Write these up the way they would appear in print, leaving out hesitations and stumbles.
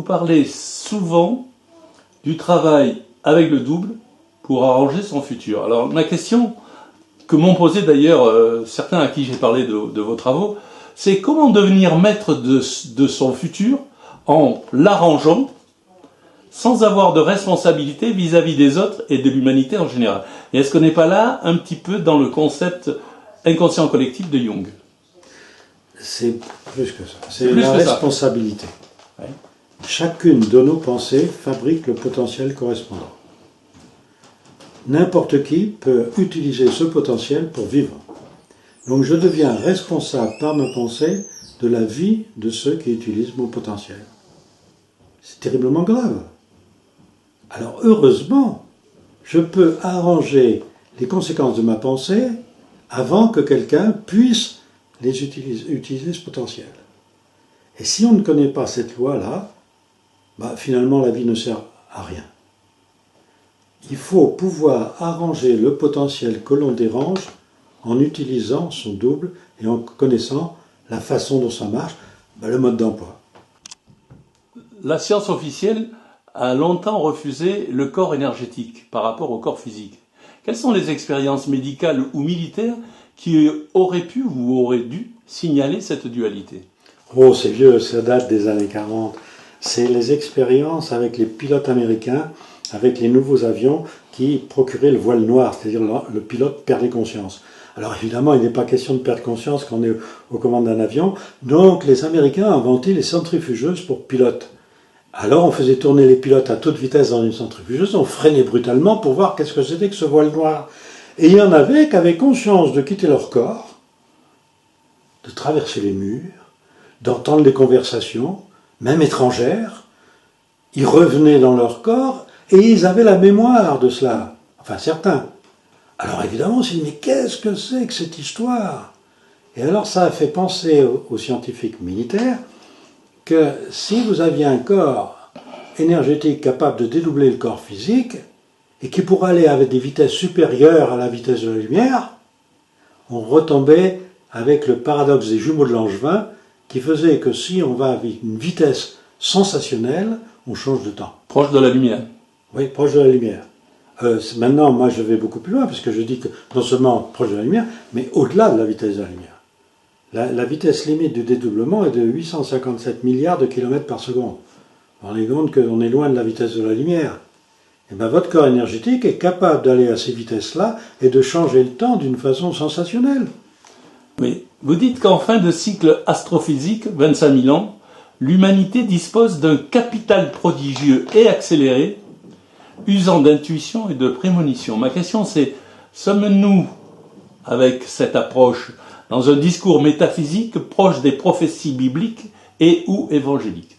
parlez souvent du travail avec le double pour arranger son futur. Alors ma question, que m'ont posé d'ailleurs certains à qui j'ai parlé de vos travaux, c'est comment devenir maître de son futur en l'arrangeant sans avoir de responsabilité vis-à-vis des autres et de l'humanité en général. Et est-ce qu'on n'est pas là un petit peu dans le concept inconscient collectif de Jung? C'est plus que ça. C'est la responsabilité. Ouais. Chacune de nos pensées fabrique le potentiel correspondant. N'importe qui peut utiliser ce potentiel pour vivre. Donc je deviens responsable par mes pensées de la vie de ceux qui utilisent mon potentiel. C'est terriblement grave. Alors heureusement, je peux arranger les conséquences de ma pensée avant que quelqu'un puisse utiliser ce potentiel. Et si on ne connaît pas cette loi-là, finalement la vie ne sert à rien. Il faut pouvoir arranger le potentiel que l'on dérange en utilisant son double et en connaissant la façon dont ça marche, le mode d'emploi. La science officielle a longtemps refusé le corps énergétique par rapport au corps physique. Quelles sont les expériences médicales ou militaires qui auraient pu ou auraient dû signaler cette dualité? Oh, c'est vieux, ça date des années 40. C'est les expériences avec les pilotes américains, avec les nouveaux avions qui procuraient le voile noir, c'est-à-dire le pilote perdait conscience. Alors évidemment, il n'est pas question de perdre conscience quand on est aux commandes d'un avion, donc les Américains ont inventé les centrifugeuses pour pilotes. Alors on faisait tourner les pilotes à toute vitesse dans une centrifugeuse, on freinait brutalement pour voir qu'est-ce que c'était que ce voile noir. Et il y en avait qui avaient conscience de quitter leur corps, de traverser les murs, d'entendre des conversations, même étrangères. Ils revenaient dans leur corps et ils avaient la mémoire de cela. Enfin certains. Alors évidemment on s'est dit mais qu'est-ce que c'est que cette histoire? Et alors ça a fait penser aux scientifiques militaires que si vous aviez un corps énergétique capable de dédoubler le corps physique et qui pourrait aller avec des vitesses supérieures à la vitesse de la lumière, on retombait avec le paradoxe des jumeaux de Langevin qui faisait que si on va avec une vitesse sensationnelle, on change de temps. Proche de la lumière. Oui, proche de la lumière. Maintenant, moi je vais beaucoup plus loin parce que je dis que non seulement proche de la lumière, mais au-delà de la vitesse de la lumière. La vitesse limite du dédoublement est de 857 milliards de kilomètres par seconde. Vous vous rendez compte qu'on est loin de la vitesse de la lumière. Et votre corps énergétique est capable d'aller à ces vitesses-là et de changer le temps d'une façon sensationnelle. Oui. Vous dites qu'en fin de cycle astrophysique, 25 000 ans, l'humanité dispose d'un capital prodigieux et accéléré, usant d'intuition et de prémonition. Ma question c'est, sommes-nous, avec cette approche, dans un discours métaphysique proche des prophéties bibliques et ou évangéliques?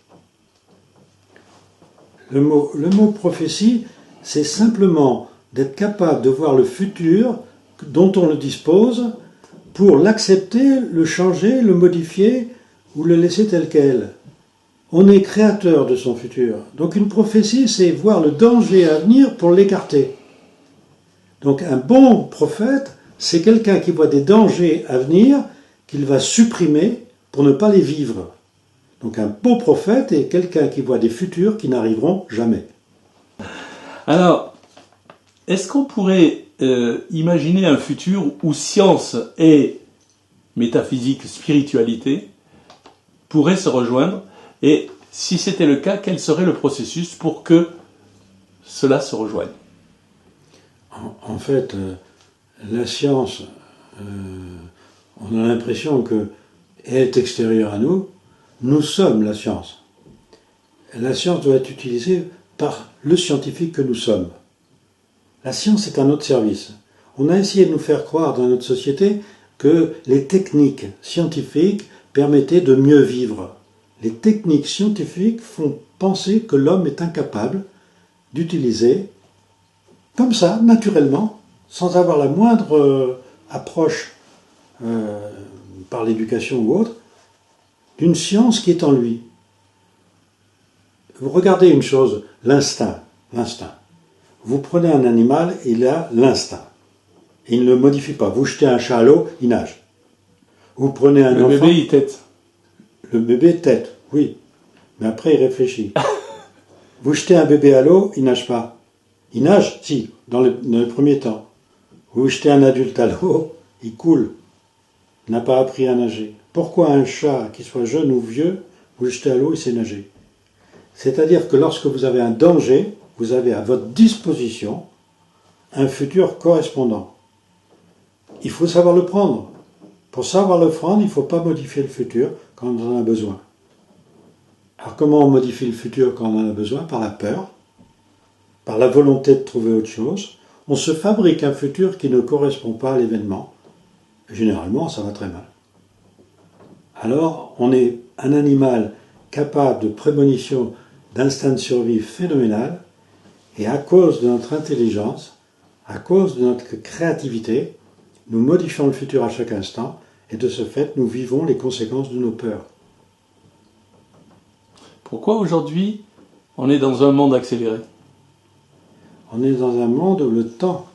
Le mot prophétie, c'est simplement d'être capable de voir le futur dont on le dispose pour l'accepter, le changer, le modifier ou le laisser tel quel. On est créateur de son futur. Donc une prophétie, c'est voir le danger à venir pour l'écarter. Donc un bon prophète, c'est quelqu'un qui voit des dangers à venir qu'il va supprimer pour ne pas les vivre. Donc un beau prophète est quelqu'un qui voit des futurs qui n'arriveront jamais. Alors, est-ce qu'on pourrait imaginer un futur où science et métaphysique, spiritualité pourraient se rejoindre? Et si c'était le cas, quel serait le processus pour que cela se rejoigne? En fait, la science, on a l'impression qu'elle est extérieure à nous. Nous sommes la science. La science doit être utilisée par le scientifique que nous sommes. La science est à notre service. On a essayé de nous faire croire dans notre société que les techniques scientifiques permettaient de mieux vivre. Les techniques scientifiques font penser que l'homme est incapable d'utiliser, comme ça, naturellement, sans avoir la moindre approche par l'éducation ou autre, d'une science qui est en lui. Vous regardez une chose, l'instinct. Vous prenez un animal, il a l'instinct. Il ne le modifie pas. Vous jetez un chat à l'eau, il nage. Vous prenez un enfant... Le bébé, il tète. Le bébé tète, oui. Mais après, il réfléchit. Vous jetez un bébé à l'eau, il nage pas. Il nage, si, dans le premier temps. Vous jetez un adulte à l'eau, il coule. Il n'a pas appris à nager. Pourquoi un chat, qu'il soit jeune ou vieux, vous le jetez à l'eau, il sait nager? C'est-à-dire que lorsque vous avez un danger, vous avez à votre disposition un futur correspondant. Il faut savoir le prendre. Pour savoir le prendre, il ne faut pas modifier le futur quand on en a besoin. Alors comment on modifie le futur quand on en a besoin? Par la peur, par la volonté de trouver autre chose. On se fabrique un futur qui ne correspond pas à l'événement. Généralement, ça va très mal. Alors, on est un animal capable de prémonition, d'instinct de survie phénoménal, et à cause de notre intelligence, à cause de notre créativité, nous modifions le futur à chaque instant, et de ce fait, nous vivons les conséquences de nos peurs. Pourquoi aujourd'hui on est dans un monde accéléré? On est dans un monde où le temps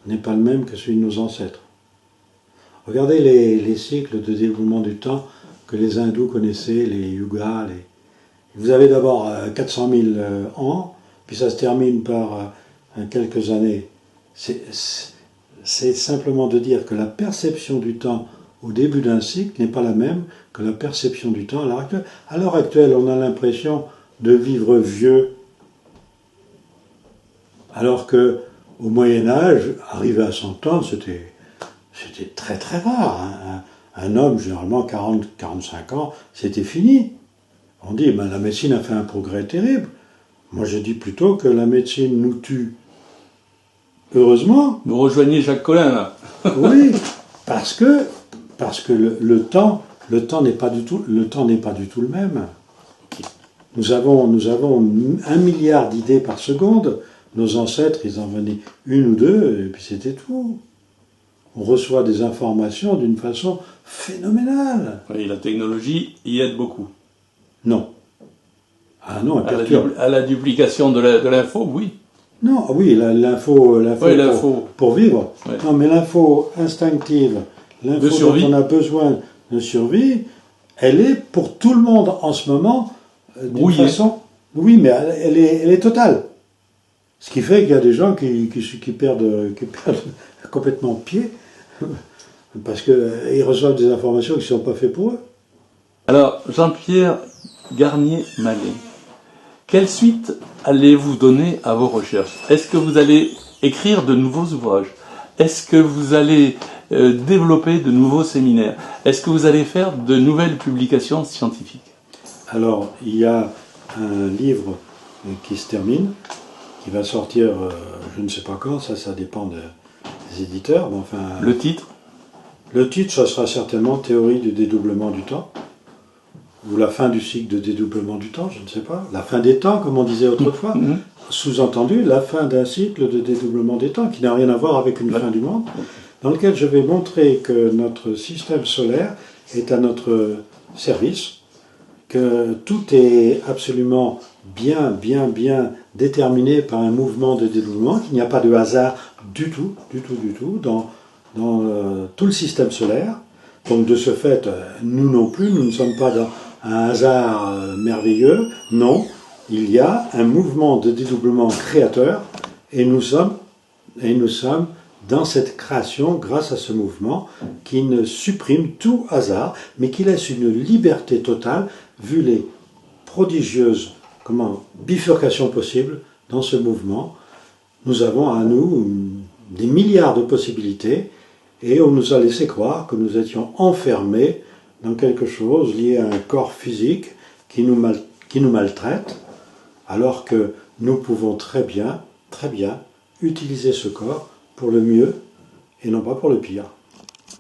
n'est pas le même que celui de nos ancêtres. Regardez les cycles de déroulement du temps que les hindous connaissaient, les yugas. Vous avez d'abord 400 000 ans, puis ça se termine par quelques années. C'est simplement de dire que la perception du temps au début d'un cycle n'est pas la même que la perception du temps à l'heure actuelle. À l'heure actuelle, on a l'impression de vivre vieux, alors que au Moyen-Âge, arrivé à 100 ans, c'était très très rare. Un homme, généralement 40-45 ans, c'était fini. On dit, la médecine a fait un progrès terrible. Moi, je dis plutôt que la médecine nous tue. Heureusement. Vous rejoignez Jacques Collin, là. Oui, parce que le temps n'est pas du tout le même. Nous avons 1 milliard d'idées par seconde. Nos ancêtres, ils en venaient 1 ou 2, et puis c'était tout. On reçoit des informations d'une façon phénoménale. Oui, la technologie y aide beaucoup. Non. Ah non, elle perturbe. À la duplication de l'info, oui. Non, oui, l'info pour vivre. Ouais. Non, mais l'info instinctive, l'info dont on a besoin de survie, elle est pour tout le monde en ce moment d'une façon... Oui, mais elle est totale. Ce qui fait qu'il y a des gens qui perdent complètement pied parce qu'ils reçoivent des informations qui ne sont pas faites pour eux. Alors, Jean-Pierre Garnier-Mallet, quelle suite allez-vous donner à vos recherches? Est-ce que vous allez écrire de nouveaux ouvrages? Est-ce que vous allez développer de nouveaux séminaires? Est-ce que vous allez faire de nouvelles publications scientifiques? Alors, il y a un livre qui se termine, qui va sortir, je ne sais pas quand, ça dépend des éditeurs. Mais enfin, le titre? Le titre, ça sera certainement Théorie du dédoublement du temps, ou la fin du cycle de dédoublement du temps, je ne sais pas. La fin des temps, comme on disait autrefois. Sous-entendu, la fin d'un cycle de dédoublement des temps, qui n'a rien à voir avec une fin du monde, dans lequel je vais montrer que notre système solaire est à notre service, que tout est absolument bien déterminé par un mouvement de dédoublement, qu'il n'y a pas de hasard du tout dans tout le système solaire. Donc de ce fait, nous non plus, nous ne sommes pas dans un hasard merveilleux. Non, il y a un mouvement de dédoublement créateur et nous sommes dans cette création grâce à ce mouvement qui ne supprime tout hasard, mais qui laisse une liberté totale vu les prodigieuses bifurcations possibles dans ce mouvement. Nous avons à nous des milliards de possibilités et on nous a laissé croire que nous étions enfermés dans quelque chose lié à un corps physique qui nous maltraite, alors que nous pouvons très bien utiliser ce corps pour le mieux et non pas pour le pire.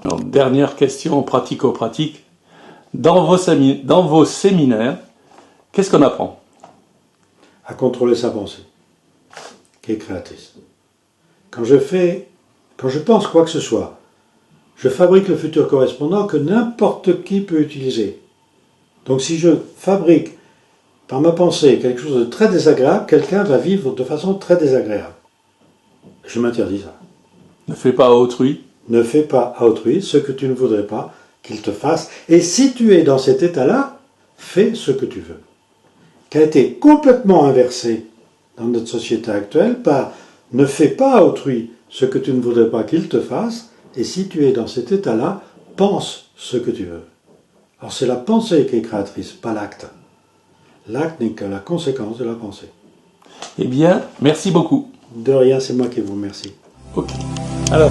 Alors, dernière question pratico-pratique. Dans vos séminaires, qu'est-ce qu'on apprend? À contrôler sa pensée, qui est créatrice. Quand je pense quoi que ce soit, je fabrique le futur correspondant que n'importe qui peut utiliser. Donc si je fabrique par ma pensée quelque chose de très désagréable, quelqu'un va vivre de façon très désagréable. Je m'interdis ça. Ne fais pas à autrui. Ne fais pas à autrui ce que tu ne voudrais pas qu'il te fasse. Et si tu es dans cet état-là, fais ce que tu veux. qui a été complètement inversée dans notre société actuelle par ne fais pas à autrui ce que tu ne voudrais pas qu'il te fasse, et si tu es dans cet état-là, pense ce que tu veux. Alors c'est la pensée qui est créatrice, pas l'acte. L'acte n'est que la conséquence de la pensée. Eh bien, merci beaucoup. De rien, c'est moi qui vous remercie. Ok. Alors.